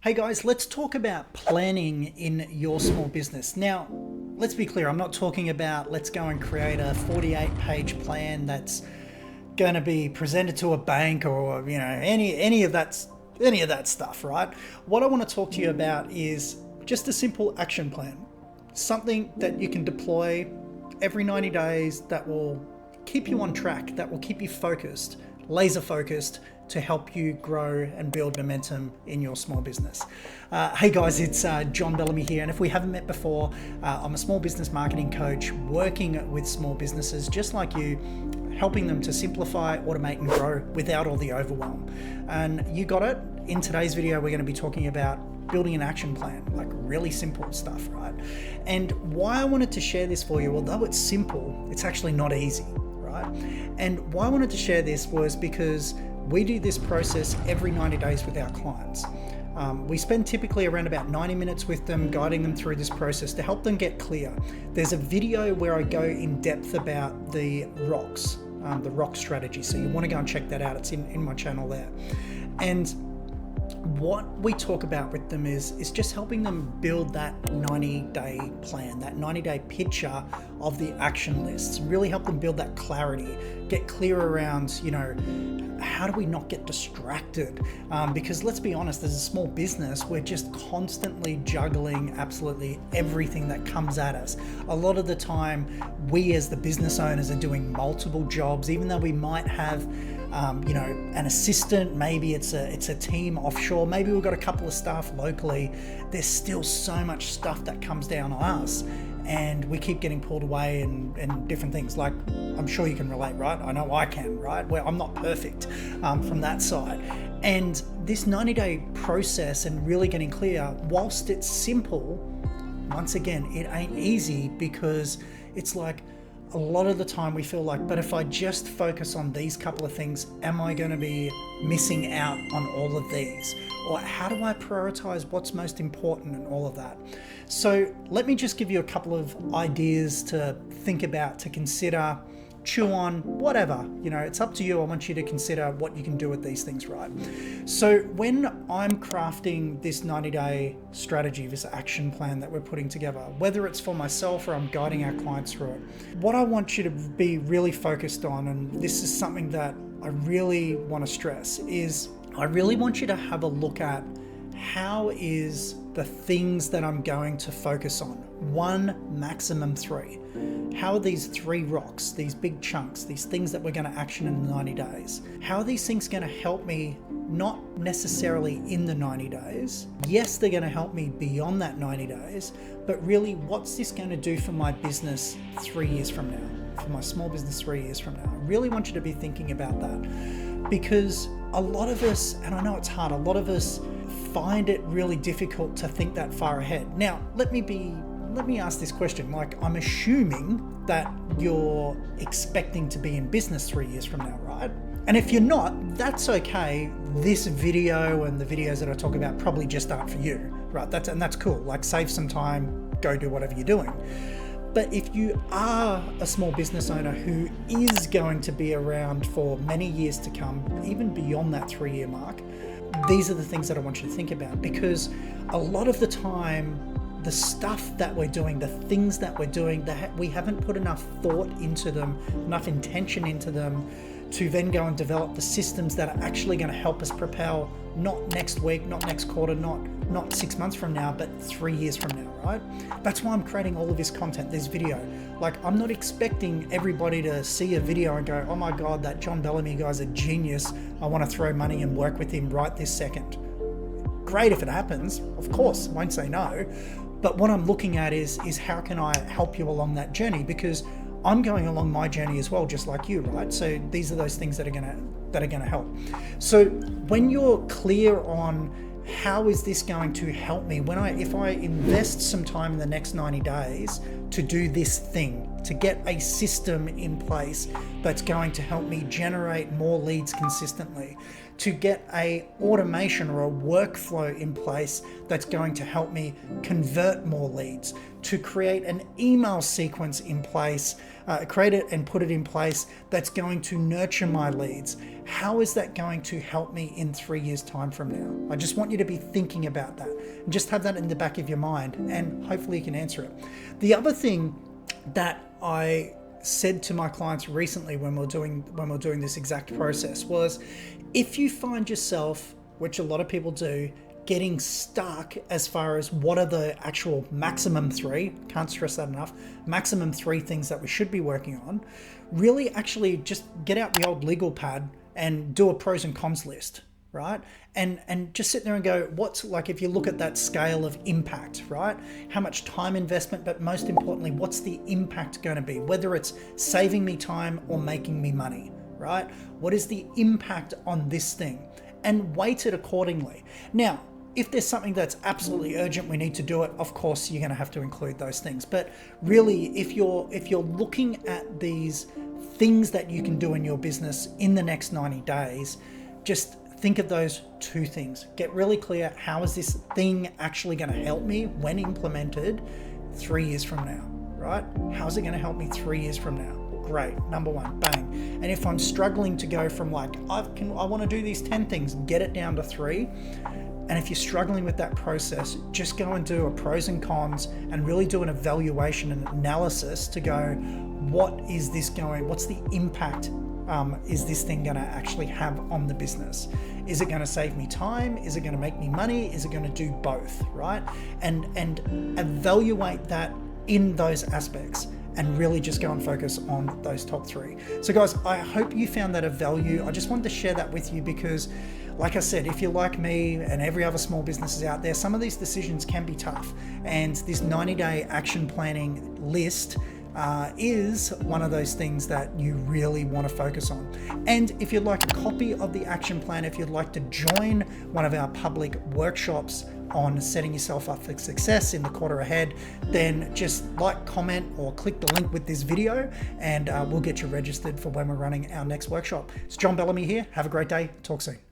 Hey guys, let's talk about planning in your small business. Now, let's be clear, I'm not talking about let's go and create a 48-page plan that's going to be presented to a bank or any of that stuff, right? What I want to talk to you about is just a simple action plan. Something that you can deploy every 90 days that will keep you on track, that will keep you focused, laser focused, to help you grow and build momentum in your small business. Hey guys, it's John Bellamy here, and if we haven't met before, I'm a small business marketing coach working with small businesses just like you, helping them to simplify, automate, and grow without all the overwhelm. And you got it. In today's video, we're going to be talking about building an action plan, like really simple stuff, right? And why I wanted to share this for you, although it's simple, it's actually not easy, right? And why I wanted to share this was because we do this process every 90 days with our clients. We spend typically around about 90 minutes with them, guiding them through this process to help them get clear. There's a video where I go in depth about the rocks, the rock strategy. So you want to go and check that out. It's in my channel there. And what we talk about with them is just helping them build that 90-day plan, that 90-day picture of the action lists, really help them build that clarity, get clear around, how do we not get distracted? Because let's be honest, as a small business, we're just constantly juggling absolutely everything that comes at us. A lot of the time, we as the business owners are doing multiple jobs, even though we might have an assistant, maybe it's a team offshore, maybe we've got a couple of staff locally. There's still so much stuff that comes down on us, and we keep getting pulled away and different things. Like, I'm sure you can relate, right? I know I can, right? Well, I'm not perfect from that side. And this 90-day process and really getting clear, whilst it's simple, once again, it ain't easy, because it's like, a lot of the time we feel like, but if I just focus on these couple of things, am I going to be missing out on all of these? Or how do I prioritize what's most important and all of that? So let me just give you a couple of ideas to think about, to consider, chew on, whatever. It's up to you. I want you to consider what you can do with these things, right? So when I'm crafting this 90-day strategy, this action plan that we're putting together, whether it's for myself or I'm guiding our clients through it, what I want you to be really focused on, and this is something that I really want to stress, is I really want you to have a look at how is the things that I'm going to focus on, 1, maximum 3. How are these 3 rocks, these big chunks, these things that we're going to action in 90 days, how are these things going to help me not necessarily in the 90 days? Yes, they're going to help me beyond that 90 days, but really, what's this going to do for my business 3 years from now, for my small business 3 years from now? I really want you to be thinking about that, because a lot of us, and I know it's hard, a lot of us find it really difficult to think that far ahead. Now, let me ask this question. Like, I'm assuming that you're expecting to be in business 3 years from now, right? And if you're not, that's okay. This video and the videos that I talk about probably just aren't for you, right? That's cool. Like, save some time, go do whatever you're doing. But if you are a small business owner who is going to be around for many years to come, even beyond that 3-year mark, these are the things that I want you to think about, because a lot of the time, the stuff that we're doing, the things that we're doing, that we haven't put enough thought into them, enough intention into them, to then go and develop the systems that are actually going to help us propel, not next week, not next quarter, not 6 months from now, but 3 years from now, right? That's why I'm creating all of this content, this video. Like, I'm not expecting everybody to see a video and go, oh my God, that John Bellamy guy's a genius. I want to throw money and work with him right this second. Great if it happens, of course, I won't say no. But what I'm looking at is how can I help you along that journey? Because I'm going along my journey as well, just like you, right? So these are those things that are gonna help. So when you're clear on how is this going to help me, if I invest some time in the next 90 days to do this thing to get a system in place that's going to help me generate more leads consistently, to get a automation or a workflow in place that's going to help me convert more leads, to create an email sequence in place, create it and put it in place that's going to nurture my leads. How is that going to help me in 3 years' time from now? I just want you to be thinking about that and just have that in the back of your mind, and hopefully you can answer it. The other thing that I said to my clients recently when we're doing this exact process was, if you find yourself, which a lot of people do, getting stuck as far as what are the actual maximum 3, can't stress that enough, maximum 3 things that we should be working on, really actually just get out the old legal pad and do a pros and cons list, right? And just sit there and go, what's, like, if you look at that scale of impact, right? How much time investment, but most importantly, what's the impact going to be? Whether it's saving me time or making me money, right? What is the impact on this thing? And weight it accordingly. Now, if there's something that's absolutely urgent, we need to do it, of course, you're going to have to include those things. But really, if you're looking at these things that you can do in your business in the next 90 days, just think of those 2 things. Get really clear, how is this thing actually going to help me when implemented 3 years from now, right? How's it going to help me 3 years from now? Great, number 1, bang. And if I'm struggling to go from like, I want to do these 10 things, get it down to 3. And if you're struggling with that process, just go and do a pros and cons and really do an evaluation and analysis to go, what's the impact is this thing going to actually have on the business? Is it going to save me time? Is it going to make me money? Is it going to do both, right? And evaluate that in those aspects, and really just go and focus on those top 3. So guys, I hope you found that of value. I just wanted to share that with you because, like I said, if you're like me and every other small business out there, some of these decisions can be tough. And this 90-day action planning list is one of those things that you really want to focus on. And if you'd like a copy of the action plan, if you'd like to join one of our public workshops on setting yourself up for success in the quarter ahead, then just like, comment, or click the link with this video, and we'll get you registered for when we're running our next workshop. It's John Bellamy here. Have a great day. Talk soon.